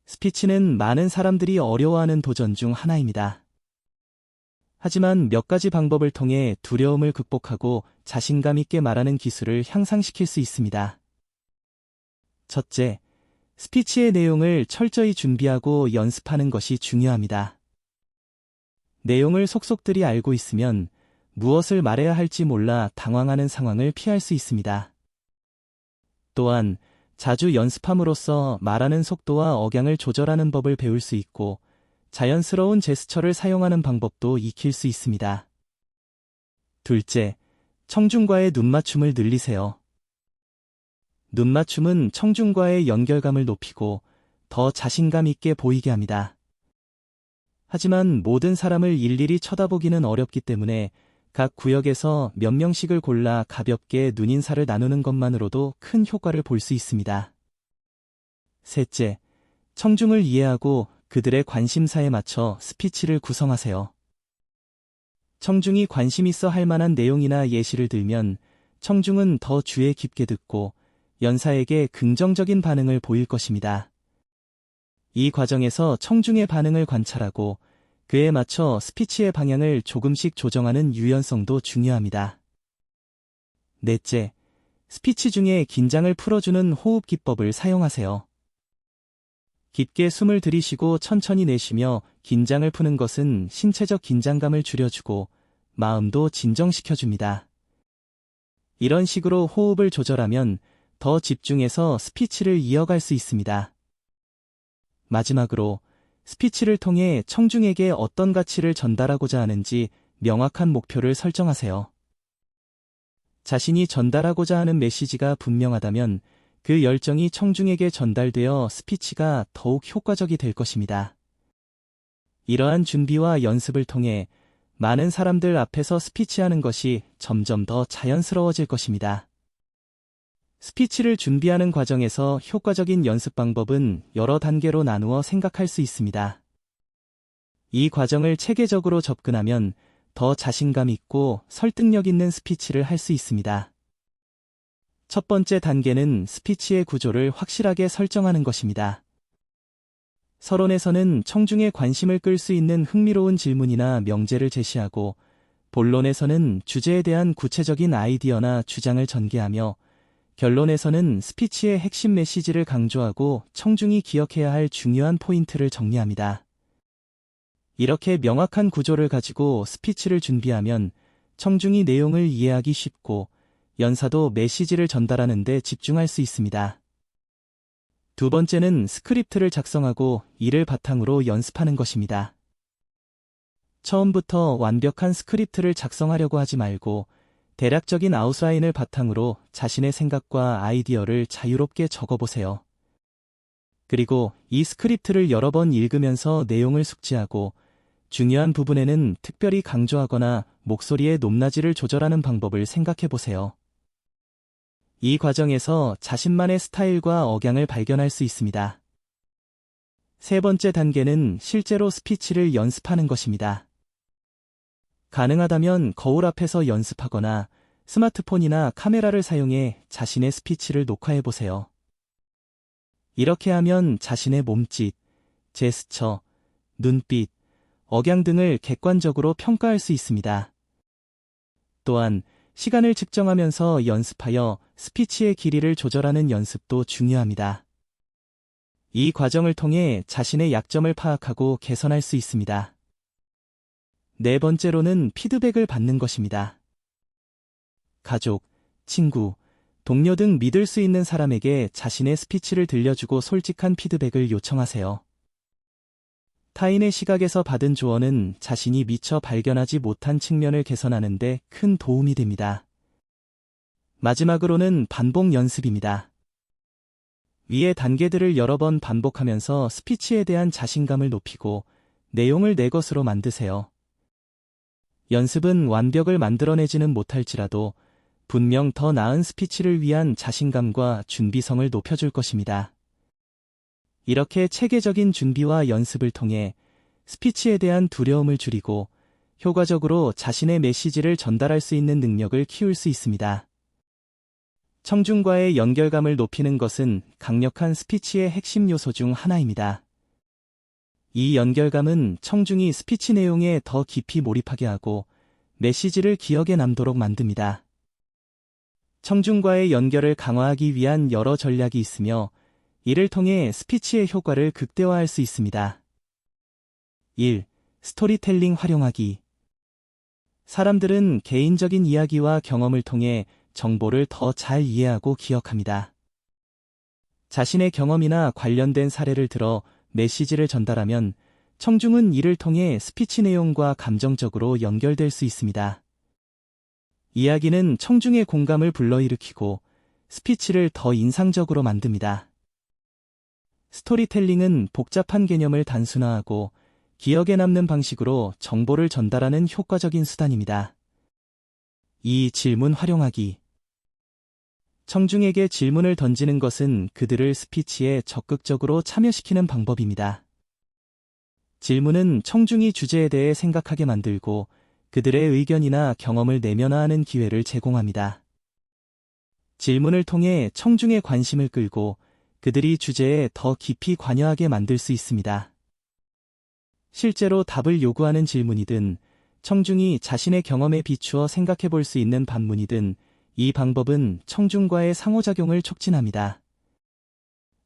스피치는 많은 사람들이 어려워하는 도전 중 하나입니다. 하지만 몇 가지 방법을 통해 두려움을 극복하고 자신감 있게 말하는 기술을 향상시킬 수 있습니다. 첫째, 스피치의 내용을 철저히 준비하고 연습하는 것이 중요합니다. 내용을 속속들이 알고 있으면 무엇을 말해야 할지 몰라 당황하는 상황을 피할 수 있습니다. 또한 자주 연습함으로써 말하는 속도와 억양을 조절하는 법을 배울 수 있고 자연스러운 제스처를 사용하는 방법도 익힐 수 있습니다. 둘째, 청중과의 눈맞춤을 늘리세요. 눈맞춤은 청중과의 연결감을 높이고 더 자신감 있게 보이게 합니다. 하지만 모든 사람을 일일이 쳐다보기는 어렵기 때문에 각 구역에서 몇 명씩을 골라 가볍게 눈인사를 나누는 것만으로도 큰 효과를 볼 수 있습니다. 셋째, 청중을 이해하고 그들의 관심사에 맞춰 스피치를 구성하세요. 청중이 관심 있어 할 만한 내용이나 예시를 들면 청중은 더 주의 깊게 듣고 연사에게 긍정적인 반응을 보일 것입니다. 이 과정에서 청중의 반응을 관찰하고 그에 맞춰 스피치의 방향을 조금씩 조정하는 유연성도 중요합니다. 넷째, 스피치 중에 긴장을 풀어주는 호흡 기법을 사용하세요. 깊게 숨을 들이쉬고 천천히 내쉬며 긴장을 푸는 것은 신체적 긴장감을 줄여주고 마음도 진정시켜줍니다. 이런 식으로 호흡을 조절하면 더 집중해서 스피치를 이어갈 수 있습니다. 마지막으로 스피치를 통해 청중에게 어떤 가치를 전달하고자 하는지 명확한 목표를 설정하세요. 자신이 전달하고자 하는 메시지가 분명하다면 그 열정이 청중에게 전달되어 스피치가 더욱 효과적이 될 것입니다. 이러한 준비와 연습을 통해 많은 사람들 앞에서 스피치하는 것이 점점 더 자연스러워질 것입니다. 스피치를 준비하는 과정에서 효과적인 연습 방법은 여러 단계로 나누어 생각할 수 있습니다. 이 과정을 체계적으로 접근하면 더 자신감 있고 설득력 있는 스피치를 할 수 있습니다. 첫 번째 단계는 스피치의 구조를 확실하게 설정하는 것입니다. 서론에서는 청중의 관심을 끌 수 있는 흥미로운 질문이나 명제를 제시하고 본론에서는 주제에 대한 구체적인 아이디어나 주장을 전개하며 결론에서는 스피치의 핵심 메시지를 강조하고 청중이 기억해야 할 중요한 포인트를 정리합니다. 이렇게 명확한 구조를 가지고 스피치를 준비하면 청중이 내용을 이해하기 쉽고 연사도 메시지를 전달하는 데 집중할 수 있습니다. 두 번째는 스크립트를 작성하고 이를 바탕으로 연습하는 것입니다. 처음부터 완벽한 스크립트를 작성하려고 하지 말고 대략적인 아웃라인을 바탕으로 자신의 생각과 아이디어를 자유롭게 적어보세요. 그리고 이 스크립트를 여러 번 읽으면서 내용을 숙지하고 중요한 부분에는 특별히 강조하거나 목소리의 높낮이를 조절하는 방법을 생각해보세요. 이 과정에서 자신만의 스타일과 억양을 발견할 수 있습니다. 세 번째 단계는 실제로 스피치를 연습하는 것입니다. 가능하다면 거울 앞에서 연습하거나 스마트폰이나 카메라를 사용해 자신의 스피치를 녹화해보세요. 이렇게 하면 자신의 몸짓, 제스처, 눈빛, 억양 등을 객관적으로 평가할 수 있습니다. 또한 시간을 측정하면서 연습하여 스피치의 길이를 조절하는 연습도 중요합니다. 이 과정을 통해 자신의 약점을 파악하고 개선할 수 있습니다. 네 번째로는 피드백을 받는 것입니다. 가족, 친구, 동료 등 믿을 수 있는 사람에게 자신의 스피치를 들려주고 솔직한 피드백을 요청하세요. 타인의 시각에서 받은 조언은 자신이 미처 발견하지 못한 측면을 개선하는 데 큰 도움이 됩니다. 마지막으로는 반복 연습입니다. 위의 단계들을 여러 번 반복하면서 스피치에 대한 자신감을 높이고 내용을 내 것으로 만드세요. 연습은 완벽을 만들어내지는 못할지라도 분명 더 나은 스피치를 위한 자신감과 준비성을 높여줄 것입니다. 이렇게 체계적인 준비와 연습을 통해 스피치에 대한 두려움을 줄이고 효과적으로 자신의 메시지를 전달할 수 있는 능력을 키울 수 있습니다. 청중과의 연결감을 높이는 것은 강력한 스피치의 핵심 요소 중 하나입니다. 이 연결감은 청중이 스피치 내용에 더 깊이 몰입하게 하고 메시지를 기억에 남도록 만듭니다. 청중과의 연결을 강화하기 위한 여러 전략이 있으며 이를 통해 스피치의 효과를 극대화할 수 있습니다. 1. 스토리텔링 활용하기. 사람들은 개인적인 이야기와 경험을 통해 정보를 더 잘 이해하고 기억합니다. 자신의 경험이나 관련된 사례를 들어 메시지를 전달하면 청중은 이를 통해 스피치 내용과 감정적으로 연결될 수 있습니다. 이야기는 청중의 공감을 불러일으키고 스피치를 더 인상적으로 만듭니다. 스토리텔링은 복잡한 개념을 단순화하고 기억에 남는 방식으로 정보를 전달하는 효과적인 수단입니다. 2. 질문 활용하기. 청중에게 질문을 던지는 것은 그들을 스피치에 적극적으로 참여시키는 방법입니다. 질문은 청중이 주제에 대해 생각하게 만들고 그들의 의견이나 경험을 내면화하는 기회를 제공합니다. 질문을 통해 청중의 관심을 끌고 그들이 주제에 더 깊이 관여하게 만들 수 있습니다. 실제로 답을 요구하는 질문이든 청중이 자신의 경험에 비추어 생각해 볼 수 있는 반문이든 이 방법은 청중과의 상호작용을 촉진합니다.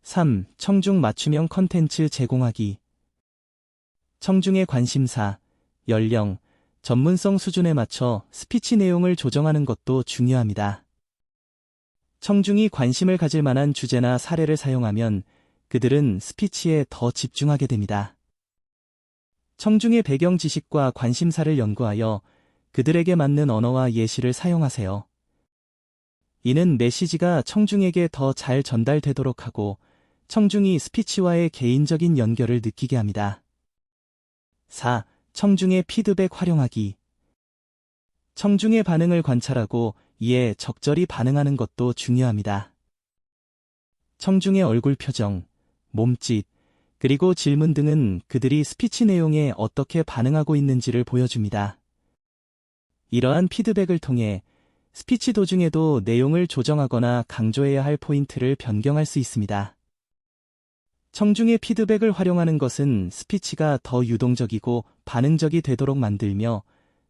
3. 청중 맞춤형 컨텐츠 제공하기. 청중의 관심사, 연령, 전문성 수준에 맞춰 스피치 내용을 조정하는 것도 중요합니다. 청중이 관심을 가질 만한 주제나 사례를 사용하면 그들은 스피치에 더 집중하게 됩니다. 청중의 배경 지식과 관심사를 연구하여 그들에게 맞는 언어와 예시를 사용하세요. 이는 메시지가 청중에게 더 잘 전달되도록 하고 청중이 스피치와의 개인적인 연결을 느끼게 합니다. 4. 청중의 피드백 활용하기. 청중의 반응을 관찰하고 이에 적절히 반응하는 것도 중요합니다. 청중의 얼굴 표정, 몸짓, 그리고 질문 등은 그들이 스피치 내용에 어떻게 반응하고 있는지를 보여줍니다. 이러한 피드백을 통해 스피치 도중에도 내용을 조정하거나 강조해야 할 포인트를 변경할 수 있습니다. 청중의 피드백을 활용하는 것은 스피치가 더 유동적이고 반응적이 되도록 만들며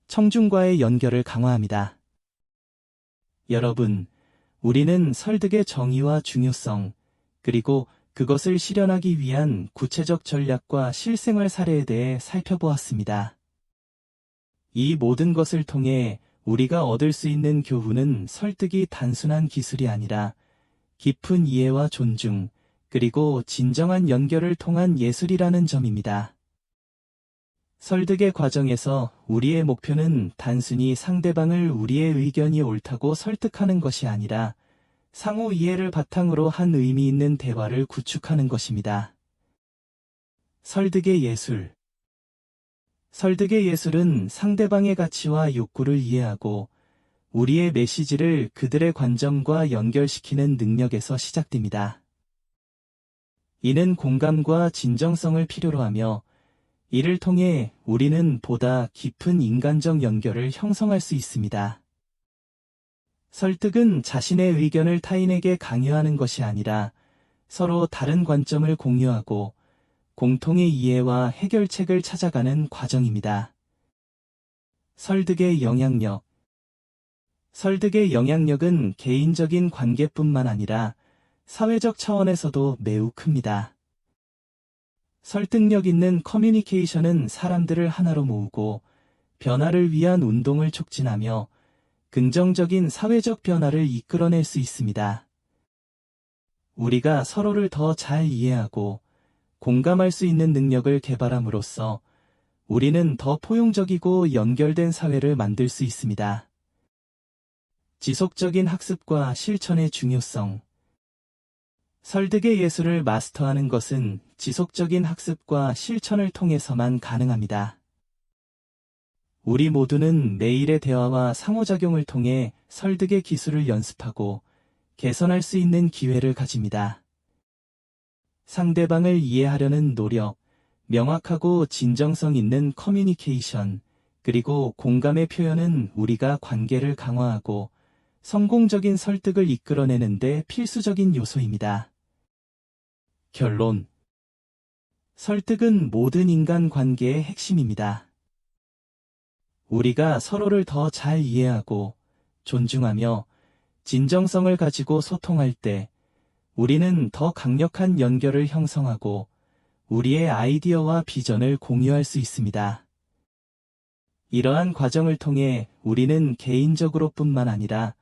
청중과의 연결을 강화합니다. 여러분, 우리는 설득의 정의와 중요성, 그리고 그것을 실현하기 위한 구체적 전략과 실생활 사례에 대해 살펴보았습니다. 이 모든 것을 통해 우리가 얻을 수 있는 교훈은 설득이 단순한 기술이 아니라 깊은 이해와 존중, 그리고 진정한 연결을 통한 예술이라는 점입니다. 설득의 과정에서 우리의 목표는 단순히 상대방을 우리의 의견이 옳다고 설득하는 것이 아니라 상호 이해를 바탕으로 한 의미 있는 대화를 구축하는 것입니다. 설득의 예술. 설득의 예술은 상대방의 가치와 욕구를 이해하고 우리의 메시지를 그들의 관점과 연결시키는 능력에서 시작됩니다. 이는 공감과 진정성을 필요로 하며 이를 통해 우리는 보다 깊은 인간적 연결을 형성할 수 있습니다. 설득은 자신의 의견을 타인에게 강요하는 것이 아니라 서로 다른 관점을 공유하고 공통의 이해와 해결책을 찾아가는 과정입니다. 설득의 영향력. 설득의 영향력은 개인적인 관계뿐만 아니라 사회적 차원에서도 매우 큽니다. 설득력 있는 커뮤니케이션은 사람들을 하나로 모으고 변화를 위한 운동을 촉진하며 긍정적인 사회적 변화를 이끌어낼 수 있습니다. 우리가 서로를 더 잘 이해하고 공감할 수 있는 능력을 개발함으로써 우리는 더 포용적이고 연결된 사회를 만들 수 있습니다. 지속적인 학습과 실천의 중요성. 설득의 예술을 마스터하는 것은 지속적인 학습과 실천을 통해서만 가능합니다. 우리 모두는 매일의 대화와 상호작용을 통해 설득의 기술을 연습하고 개선할 수 있는 기회를 가집니다. 상대방을 이해하려는 노력, 명확하고 진정성 있는 커뮤니케이션, 그리고 공감의 표현은 우리가 관계를 강화하고 성공적인 설득을 이끌어내는 데 필수적인 요소입니다. 결론. 설득은 모든 인간 관계의 핵심입니다. 우리가 서로를 더 잘 이해하고 존중하며 진정성을 가지고 소통할 때 우리는 더 강력한 연결을 형성하고 우리의 아이디어와 비전을 공유할 수 있습니다. 이러한 과정을 통해 우리는 개인적으로뿐만 아니라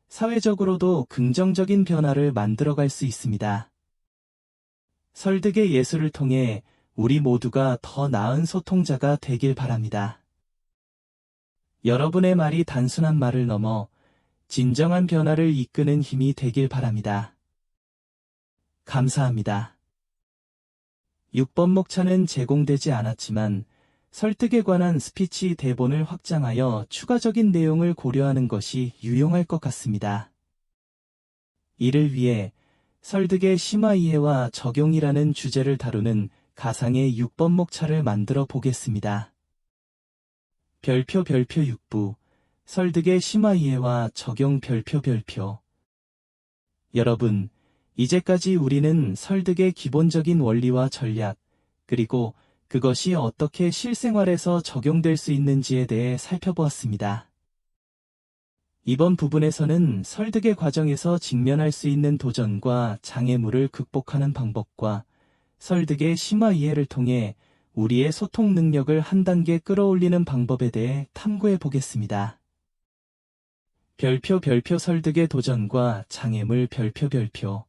사회적으로도 긍정적인 변화를 만들어갈 수 있습니다. 설득의 예술을 통해 우리 모두가 더 나은 소통자가 되길 바랍니다. 여러분의 말이 단순한 말을 넘어 진정한 변화를 이끄는 힘이 되길 바랍니다. 감사합니다. 6번 목차는 제공되지 않았지만 설득에 관한 스피치 대본을 확장하여 추가적인 내용을 고려하는 것이 유용할 것 같습니다. 이를 위해 설득의 심화 이해와 적용이라는 주제를 다루는 가상의 6번 목차를 만들어 보겠습니다. 별표 6부 설득의 심화 이해와 적용 별표. 여러분, 이제까지 우리는 설득의 기본적인 원리와 전략, 그리고 그것이 어떻게 실생활에서 적용될 수 있는지에 대해 살펴보았습니다. 이번 부분에서는 설득의 과정에서 직면할 수 있는 도전과 장애물을 극복하는 방법과 설득의 심화 이해를 통해 우리의 소통 능력을 한 단계 끌어올리는 방법에 대해 탐구해 보겠습니다. 별표 설득의 도전과 장애물 별표.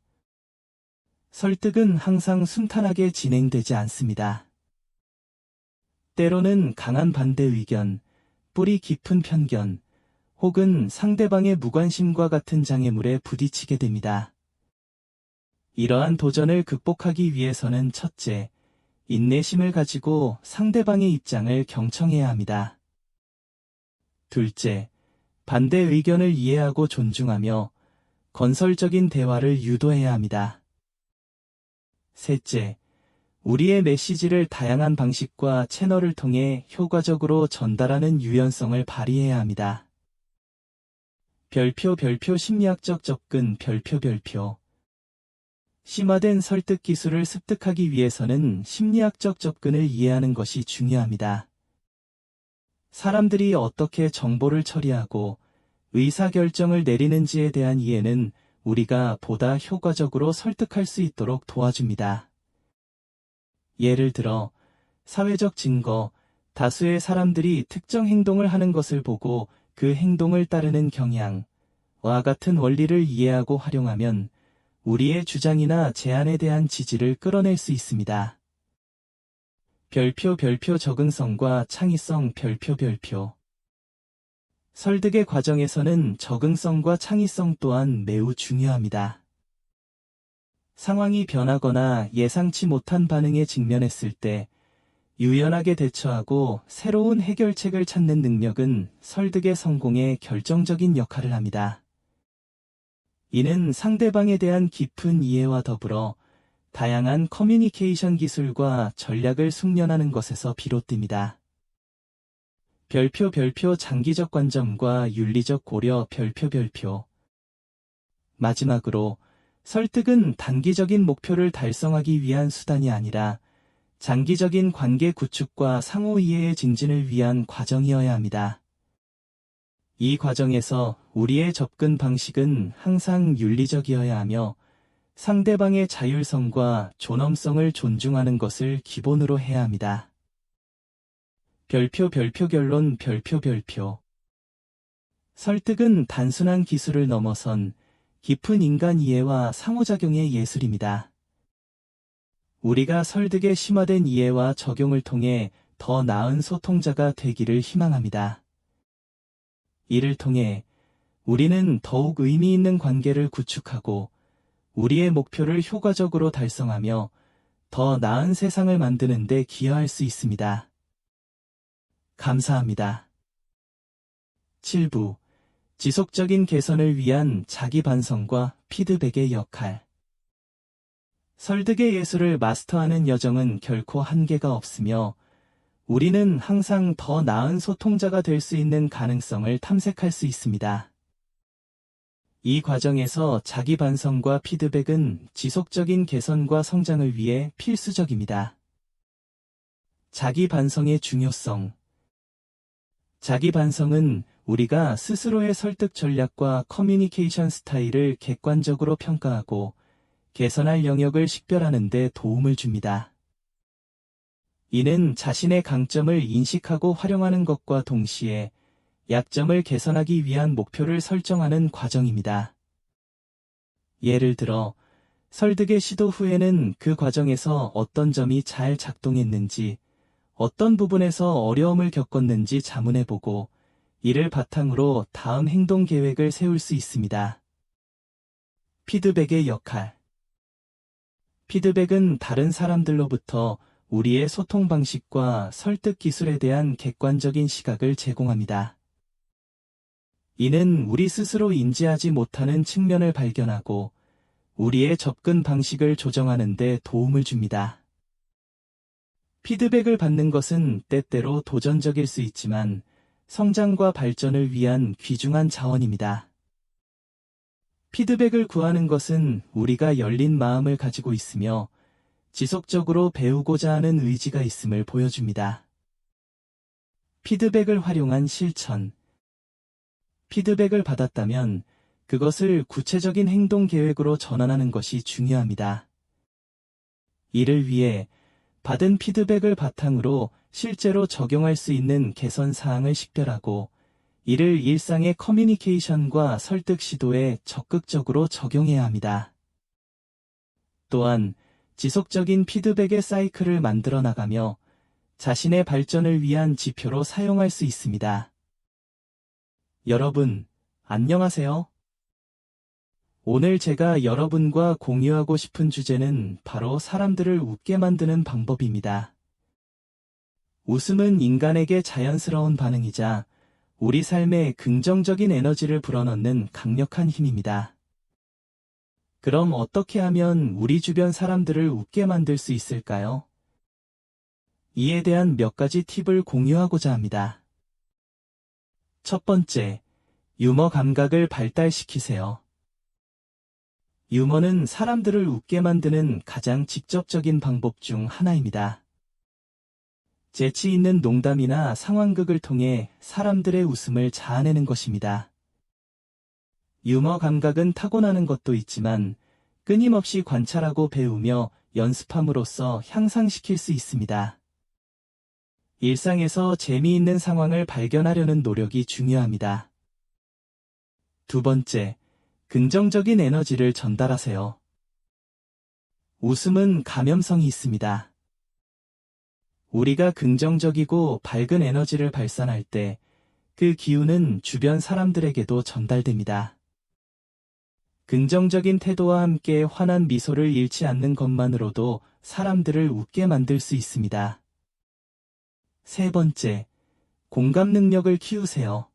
설득은 항상 순탄하게 진행되지 않습니다. 때로는 강한 반대 의견, 뿌리 깊은 편견, 혹은 상대방의 무관심과 같은 장애물에 부딪히게 됩니다. 이러한 도전을 극복하기 위해서는 첫째, 인내심을 가지고 상대방의 입장을 경청해야 합니다. 둘째, 반대 의견을 이해하고 존중하며 건설적인 대화를 유도해야 합니다. 셋째, 우리의 메시지를 다양한 방식과 채널을 통해 효과적으로 전달하는 유연성을 발휘해야 합니다. 별표 심리학적 접근 별표. 심화된 설득 기술을 습득하기 위해서는 심리학적 접근을 이해하는 것이 중요합니다. 사람들이 어떻게 정보를 처리하고 의사결정을 내리는지에 대한 이해는 우리가 보다 효과적으로 설득할 수 있도록 도와줍니다. 예를 들어, 사회적 증거, 다수의 사람들이 특정 행동을 하는 것을 보고 그 행동을 따르는 경향과 같은 원리를 이해하고 활용하면 우리의 주장이나 제안에 대한 지지를 끌어낼 수 있습니다. 별표 적응성과 창의성 별표. 설득의 과정에서는 적응성과 창의성 또한 매우 중요합니다. 상황이 변하거나 예상치 못한 반응에 직면했을 때 유연하게 대처하고 새로운 해결책을 찾는 능력은 설득의 성공에 결정적인 역할을 합니다. 이는 상대방에 대한 깊은 이해와 더불어 다양한 커뮤니케이션 기술과 전략을 숙련하는 것에서 비롯됩니다. 별표 장기적 관점과 윤리적 고려 별표. 마지막으로 설득은 단기적인 목표를 달성하기 위한 수단이 아니라 장기적인 관계 구축과 상호 이해의 증진을 위한 과정이어야 합니다. 이 과정에서 우리의 접근 방식은 항상 윤리적이어야 하며 상대방의 자율성과 존엄성을 존중하는 것을 기본으로 해야 합니다. 별표 결론 별표. 설득은 단순한 기술을 넘어선 깊은 인간 이해와 상호작용의 예술입니다. 우리가 설득의 심화된 이해와 적용을 통해 더 나은 소통자가 되기를 희망합니다. 이를 통해 우리는 더욱 의미 있는 관계를 구축하고 우리의 목표를 효과적으로 달성하며 더 나은 세상을 만드는 데 기여할 수 있습니다. 감사합니다. 7부 지속적인 개선을 위한 자기 반성과 피드백의 역할. 설득의 예술을 마스터하는 여정은 결코 한계가 없으며 우리는 항상 더 나은 소통자가 될 수 있는 가능성을 탐색할 수 있습니다. 이 과정에서 자기 반성과 피드백은 지속적인 개선과 성장을 위해 필수적입니다. 자기 반성의 중요성. 자기 반성은 우리가 스스로의 설득 전략과 커뮤니케이션 스타일을 객관적으로 평가하고 개선할 영역을 식별하는 데 도움을 줍니다. 이는 자신의 강점을 인식하고 활용하는 것과 동시에 약점을 개선하기 위한 목표를 설정하는 과정입니다. 예를 들어, 설득의 시도 후에는 그 과정에서 어떤 점이 잘 작동했는지, 어떤 부분에서 어려움을 겪었는지 자문해보고, 이를 바탕으로 다음 행동 계획을 세울 수 있습니다. 피드백의 역할. 피드백은 다른 사람들로부터 우리의 소통 방식과 설득 기술에 대한 객관적인 시각을 제공합니다. 이는 우리 스스로 인지하지 못하는 측면을 발견하고 우리의 접근 방식을 조정하는 데 도움을 줍니다. 피드백을 받는 것은 때때로 도전적일 수 있지만 성장과 발전을 위한 귀중한 자원입니다. 피드백을 구하는 것은 우리가 열린 마음을 가지고 있으며 지속적으로 배우고자 하는 의지가 있음을 보여줍니다. 피드백을 활용한 실천. 피드백을 받았다면 그것을 구체적인 행동 계획으로 전환하는 것이 중요합니다. 이를 위해 받은 피드백을 바탕으로 실제로 적용할 수 있는 개선 사항을 식별하고 이를 일상의 커뮤니케이션과 설득 시도에 적극적으로 적용해야 합니다. 또한 지속적인 피드백의 사이클을 만들어 나가며 자신의 발전을 위한 지표로 사용할 수 있습니다. 여러분, 안녕하세요. 오늘 제가 여러분과 공유하고 싶은 주제는 바로 사람들을 웃게 만드는 방법입니다. 웃음은 인간에게 자연스러운 반응이자 우리 삶에 긍정적인 에너지를 불어넣는 강력한 힘입니다. 그럼 어떻게 하면 우리 주변 사람들을 웃게 만들 수 있을까요? 이에 대한 몇 가지 팁을 공유하고자 합니다. 첫 번째, 유머 감각을 발달시키세요. 유머는 사람들을 웃게 만드는 가장 직접적인 방법 중 하나입니다. 재치 있는 농담이나 상황극을 통해 사람들의 웃음을 자아내는 것입니다. 유머 감각은 타고나는 것도 있지만 끊임없이 관찰하고 배우며 연습함으로써 향상시킬 수 있습니다. 일상에서 재미있는 상황을 발견하려는 노력이 중요합니다. 두 번째, 긍정적인 에너지를 전달하세요. 웃음은 감염성이 있습니다. 우리가 긍정적이고 밝은 에너지를 발산할 때 그 기운은 주변 사람들에게도 전달됩니다. 긍정적인 태도와 함께 환한 미소를 잃지 않는 것만으로도 사람들을 웃게 만들 수 있습니다. 세 번째, 공감 능력을 키우세요.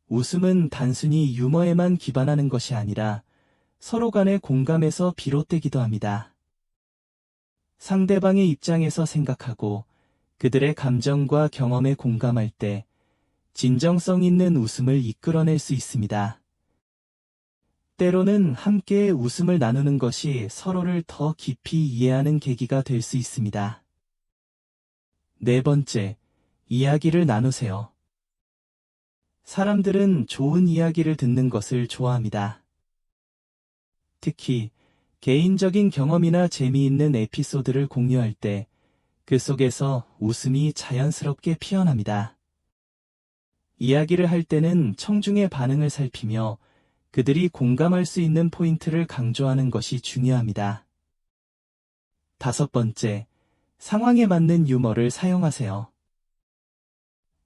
웃음은 단순히 유머에만 기반하는 것이 아니라 서로 간의 공감에서 비롯되기도 합니다. 상대방의 입장에서 생각하고 그들의 감정과 경험에 공감할 때 진정성 있는 웃음을 이끌어낼 수 있습니다. 때로는 함께 웃음을 나누는 것이 서로를 더 깊이 이해하는 계기가 될 수 있습니다. 네 번째, 이야기를 나누세요. 사람들은 좋은 이야기를 듣는 것을 좋아합니다. 특히 개인적인 경험이나 재미있는 에피소드를 공유할 때 그 속에서 웃음이 자연스럽게 피어납니다. 이야기를 할 때는 청중의 반응을 살피며 그들이 공감할 수 있는 포인트를 강조하는 것이 중요합니다. 다섯 번째, 상황에 맞는 유머를 사용하세요.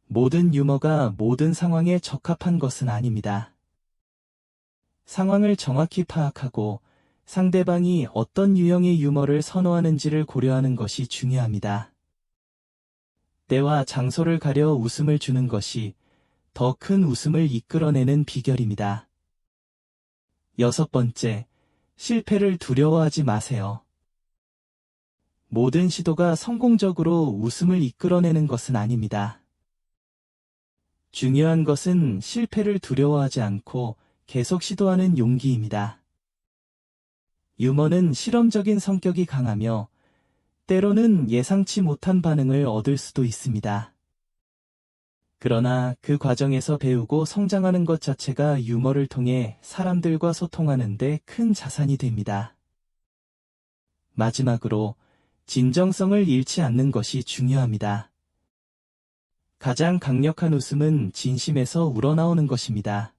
모든 유머가 모든 상황에 적합한 것은 아닙니다. 상황을 정확히 파악하고 상대방이 어떤 유형의 유머를 선호하는지를 고려하는 것이 중요합니다. 때와 장소를 가려 웃음을 주는 것이 더 큰 웃음을 이끌어내는 비결입니다. 여섯 번째, 실패를 두려워하지 마세요. 모든 시도가 성공적으로 웃음을 이끌어내는 것은 아닙니다. 중요한 것은 실패를 두려워하지 않고 계속 시도하는 용기입니다. 유머는 실험적인 성격이 강하며 때로는 예상치 못한 반응을 얻을 수도 있습니다. 그러나 그 과정에서 배우고 성장하는 것 자체가 유머를 통해 사람들과 소통하는 데 큰 자산이 됩니다. 마지막으로 진정성을 잃지 않는 것이 중요합니다. 가장 강력한 웃음은 진심에서 우러나오는 것입니다.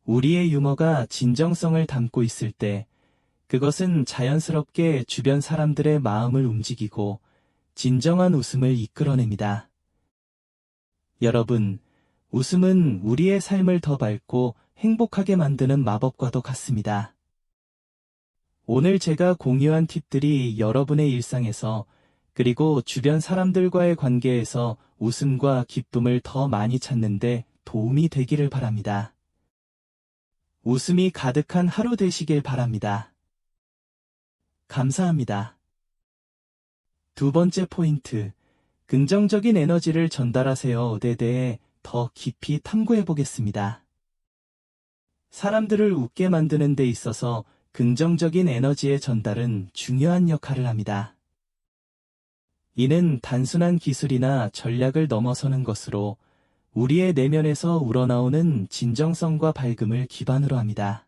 우리의 유머가 진정성을 담고 있을 때 그것은 자연스럽게 주변 사람들의 마음을 움직이고 진정한 웃음을 이끌어냅니다. 여러분, 웃음은 우리의 삶을 더 밝고 행복하게 만드는 마법과도 같습니다. 오늘 제가 공유한 팁들이 여러분의 일상에서 그리고 주변 사람들과의 관계에서 웃음과 기쁨을 더 많이 찾는데 도움이 되기를 바랍니다. 웃음이 가득한 하루 되시길 바랍니다. 감사합니다. 두 번째 포인트, 긍정적인 에너지를 전달하세요에 대해 더 깊이 탐구해 보겠습니다. 사람들을 웃게 만드는 데 있어서 긍정적인 에너지의 전달은 중요한 역할을 합니다. 이는 단순한 기술이나 전략을 넘어서는 것으로 우리의 내면에서 우러나오는 진정성과 밝음을 기반으로 합니다.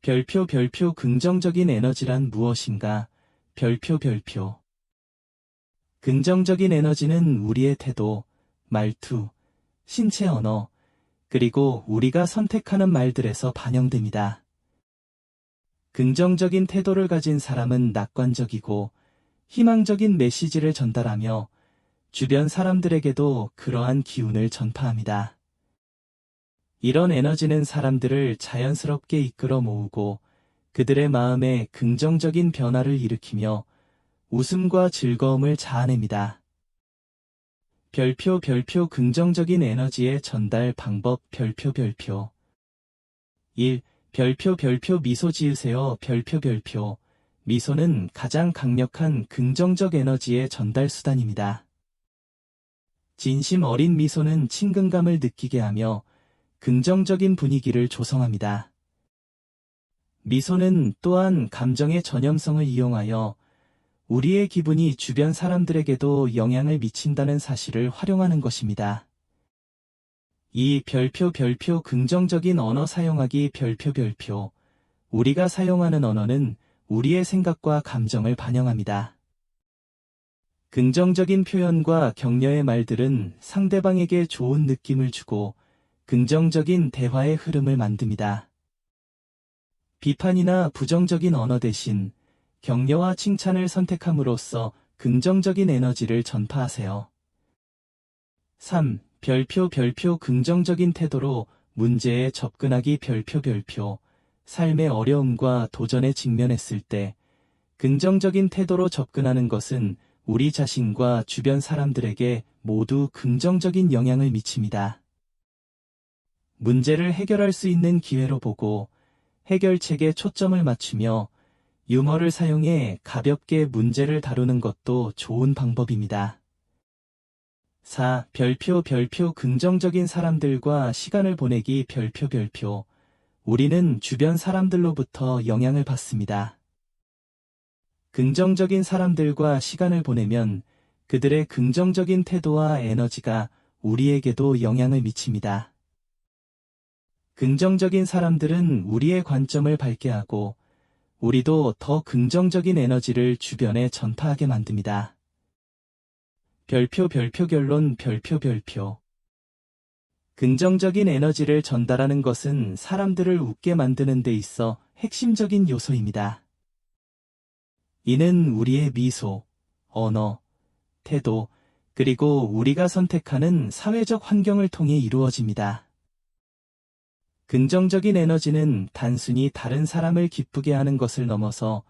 별표 긍정적인 에너지란 무엇인가? 별표 긍정적인 에너지는 우리의 태도, 말투, 신체 언어, 그리고 우리가 선택하는 말들에서 반영됩니다. 긍정적인 태도를 가진 사람은 낙관적이고 희망적인 메시지를 전달하며 주변 사람들에게도 그러한 기운을 전파합니다. 이런 에너지는 사람들을 자연스럽게 이끌어 모으고 그들의 마음에 긍정적인 변화를 일으키며 웃음과 즐거움을 자아냅니다. 별표 긍정적인 에너지의 전달 방법 별표 1. 별표 미소 지으세요 별표 미소는 가장 강력한 긍정적 에너지의 전달 수단입니다. 진심 어린 미소는 친근감을 느끼게 하며 긍정적인 분위기를 조성합니다. 미소는 또한 감정의 전염성을 이용하여 우리의 기분이 주변 사람들에게도 영향을 미친다는 사실을 활용하는 것입니다. 이 별표 긍정적인 언어 사용하기 별표 우리가 사용하는 언어는 우리의 생각과 감정을 반영합니다. 긍정적인 표현과 격려의 말들은 상대방에게 좋은 느낌을 주고 긍정적인 대화의 흐름을 만듭니다. 비판이나 부정적인 언어 대신 격려와 칭찬을 선택함으로써 긍정적인 에너지를 전파하세요. 3. 별표 긍정적인 태도로 문제에 접근하기 별표 삶의 어려움과 도전에 직면했을 때 긍정적인 태도로 접근하는 것은 우리 자신과 주변 사람들에게 모두 긍정적인 영향을 미칩니다. 문제를 해결할 수 있는 기회로 보고 해결책에 초점을 맞추며 유머를 사용해 가볍게 문제를 다루는 것도 좋은 방법입니다. 4. 별표 긍정적인 사람들과 시간을 보내기 별표 우리는 주변 사람들로부터 영향을 받습니다. 긍정적인 사람들과 시간을 보내면 그들의 긍정적인 태도와 에너지가 우리에게도 영향을 미칩니다. 긍정적인 사람들은 우리의 관점을 밝게 하고 우리도 더 긍정적인 에너지를 주변에 전파하게 만듭니다. 별표 결론 별표 긍정적인 에너지를 전달하는 것은 사람들을 웃게 만드는 데 있어 핵심적인 요소입니다. 이는 우리의 미소, 언어, 태도, 그리고 우리가 선택하는 사회적 환경을 통해 이루어집니다. 긍정적인 에너지는 단순히 다른 사람을 기쁘게 하는 것을 넘어서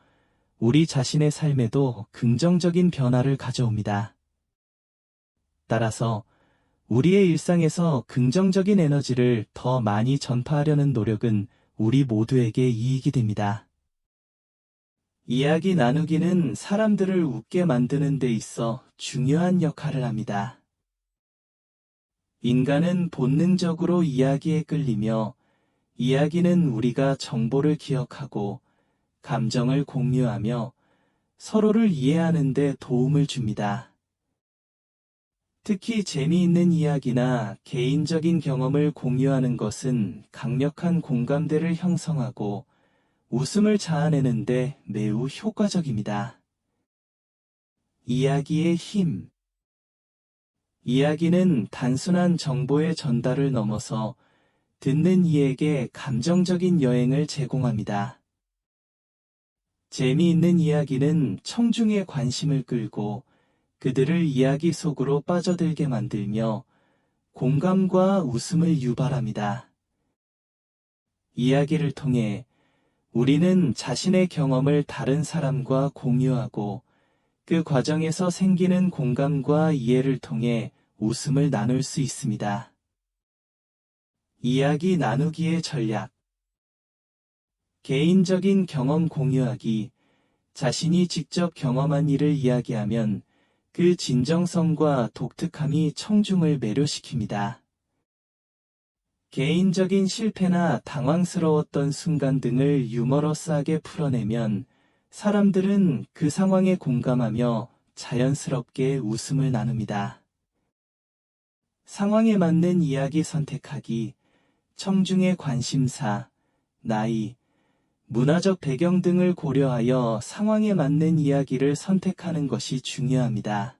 우리 자신의 삶에도 긍정적인 변화를 가져옵니다. 따라서 우리의 일상에서 긍정적인 에너지를 더 많이 전파하려는 노력은 우리 모두에게 이익이 됩니다. 이야기 나누기는 사람들을 웃게 만드는 데 있어 중요한 역할을 합니다. 인간은 본능적으로 이야기에 끌리며 이야기는 우리가 정보를 기억하고 감정을 공유하며 서로를 이해하는 데 도움을 줍니다. 특히 재미있는 이야기나 개인적인 경험을 공유하는 것은 강력한 공감대를 형성하고 웃음을 자아내는 데 매우 효과적입니다. 이야기의 힘. 이야기는 단순한 정보의 전달을 넘어서 듣는 이에게 감정적인 여행을 제공합니다. 재미있는 이야기는 청중의 관심을 끌고 그들을 이야기 속으로 빠져들게 만들며 공감과 웃음을 유발합니다. 이야기를 통해 우리는 자신의 경험을 다른 사람과 공유하고 그 과정에서 생기는 공감과 이해를 통해 웃음을 나눌 수 있습니다. 이야기 나누기의 전략. 개인적인 경험 공유하기. 자신이 직접 경험한 일을 이야기하면 그 진정성과 독특함이 청중을 매료시킵니다. 개인적인 실패나 당황스러웠던 순간 등을 유머러스하게 풀어내면 사람들은 그 상황에 공감하며 자연스럽게 웃음을 나눕니다. 상황에 맞는 이야기 선택하기. 청중의 관심사, 나이, 문화적 배경 등을 고려하여 상황에 맞는 이야기를 선택하는 것이 중요합니다.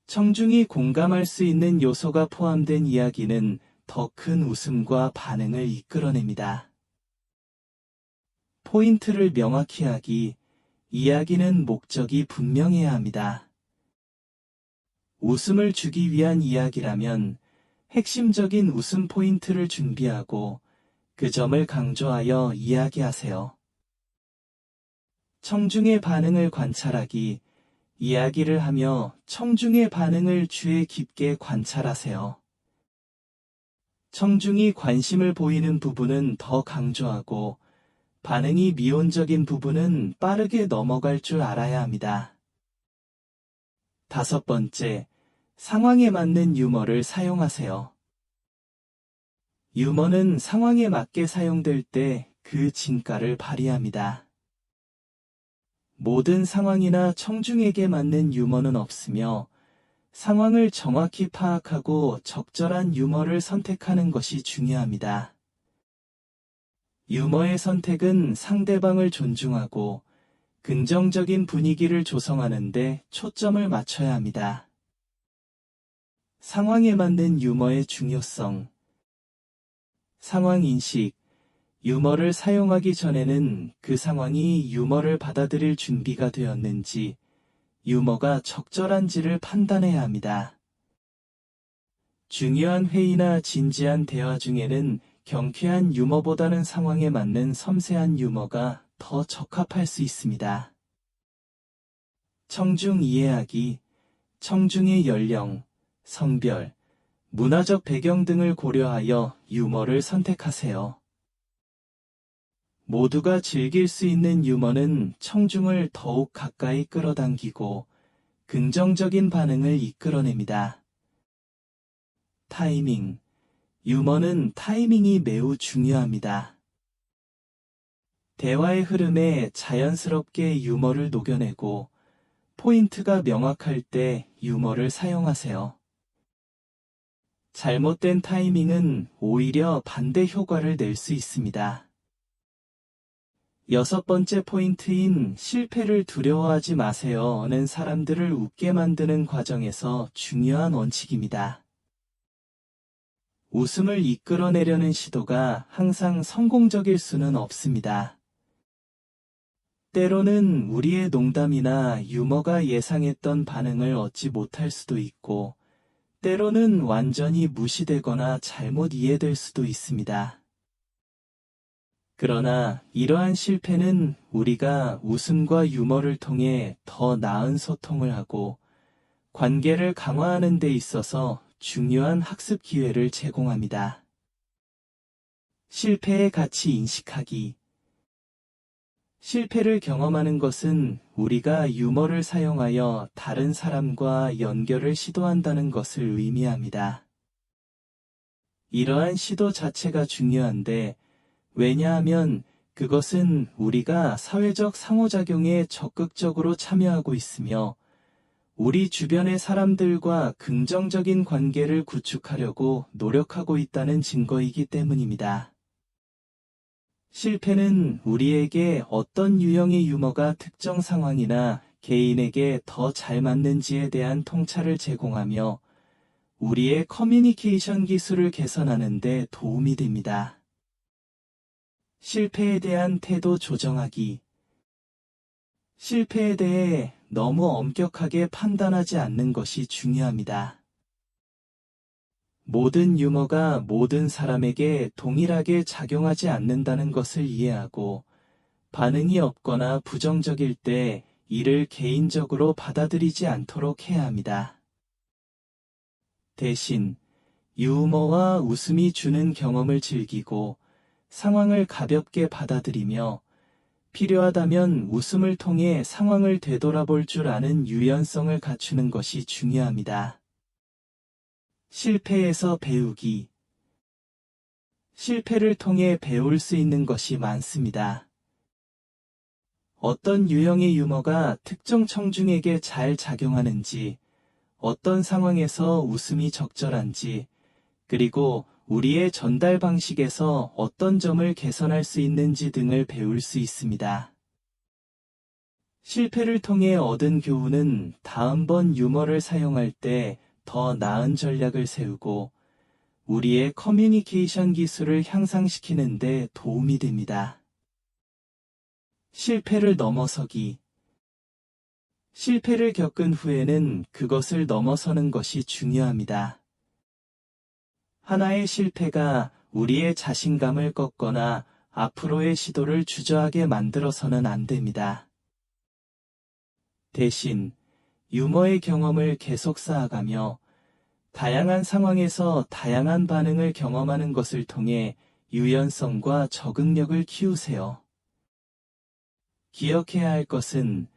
청중이 공감할 수 있는 요소가 포함된 이야기는 더 큰 웃음과 반응을 이끌어냅니다. 포인트를 명확히 하기. 이야기는 목적이 분명해야 합니다. 웃음을 주기 위한 이야기라면 핵심적인 웃음 포인트를 준비하고 그 점을 강조하여 이야기하세요. 청중의 반응을 관찰하기. 이야기를 하며 청중의 반응을 주의 깊게 관찰하세요. 청중이 관심을 보이는 부분은 더 강조하고 반응이 미온적인 부분은 빠르게 넘어갈 줄 알아야 합니다. 5번째, 상황에 맞는 유머를 사용하세요. 유머는 상황에 맞게 사용될 때 그 진가를 발휘합니다. 모든 상황이나 청중에게 맞는 유머는 없으며 상황을 정확히 파악하고 적절한 유머를 선택하는 것이 중요합니다. 유머의 선택은 상대방을 존중하고 긍정적인 분위기를 조성하는 데 초점을 맞춰야 합니다. 상황에 맞는 유머의 중요성. 상황 인식. 유머를 사용하기 전에는 그 상황이 유머를 받아들일 준비가 되었는지, 유머가 적절한지를 판단해야 합니다. 중요한 회의나 진지한 대화 중에는 경쾌한 유머보다는 상황에 맞는 섬세한 유머가 더 적합할 수 있습니다. 청중 이해하기. 청중의 연령, 성별, 문화적 배경 등을 고려하여 유머를 선택하세요. 모두가 즐길 수 있는 유머는 청중을 더욱 가까이 끌어당기고 긍정적인 반응을 이끌어냅니다. 타이밍. 유머는 타이밍이 매우 중요합니다. 대화의 흐름에 자연스럽게 유머를 녹여내고 포인트가 명확할 때 유머를 사용하세요. 잘못된 타이밍은 오히려 반대 효과를 낼 수 있습니다. 6번째 포인트인 실패를 두려워하지 마세요는 사람들을 웃게 만드는 과정에서 중요한 원칙입니다. 웃음을 이끌어내려는 시도가 항상 성공적일 수는 없습니다. 때로는 우리의 농담이나 유머가 예상했던 반응을 얻지 못할 수도 있고, 때로는 완전히 무시되거나 잘못 이해될 수도 있습니다. 그러나 이러한 실패는 우리가 웃음과 유머를 통해 더 나은 소통을 하고 관계를 강화하는 데 있어서 중요한 학습 기회를 제공합니다. 실패의 가치 인식하기. 실패를 경험하는 것은 우리가 유머를 사용하여 다른 사람과 연결을 시도한다는 것을 의미합니다. 이러한 시도 자체가 중요한데, 왜냐하면 그것은 우리가 사회적 상호작용에 적극적으로 참여하고 있으며 우리 주변의 사람들과 긍정적인 관계를 구축하려고 노력하고 있다는 증거이기 때문입니다. 실패는 우리에게 어떤 유형의 유머가 특정 상황이나 개인에게 더 잘 맞는지에 대한 통찰을 제공하며 우리의 커뮤니케이션 기술을 개선하는 데 도움이 됩니다. 실패에 대한 태도 조정하기. 실패에 대해 너무 엄격하게 판단하지 않는 것이 중요합니다. 모든 유머가 모든 사람에게 동일하게 작용하지 않는다는 것을 이해하고 반응이 없거나 부정적일 때 이를 개인적으로 받아들이지 않도록 해야 합니다. 대신 유머와 웃음이 주는 경험을 즐기고 상황을 가볍게 받아들이며 필요하다면 웃음을 통해 상황을 되돌아볼 줄 아는 유연성을 갖추는 것이 중요합니다. 실패에서 배우기. 실패를 통해 배울 수 있는 것이 많습니다. 어떤 유형의 유머가 특정 청중에게 잘 작용하는지, 어떤 상황에서 웃음이 적절한지, 그리고 우리의 전달 방식에서 어떤 점을 개선할 수 있는지 등을 배울 수 있습니다. 실패를 통해 얻은 교훈은 다음번 유머를 사용할 때 더 나은 전략을 세우고 우리의 커뮤니케이션 기술을 향상시키는 데 도움이 됩니다. 실패를 넘어서기. 실패를 겪은 후에는 그것을 넘어서는 것이 중요합니다. 하나의 실패가 우리의 자신감을 꺾거나 앞으로의 시도를 주저하게 만들어서는 안 됩니다. 대신 유머의 경험을 계속 쌓아가며 다양한 상황에서 다양한 반응을 경험하는 것을 통해 유연성과 적응력을 키우세요. 기억해야 할 것은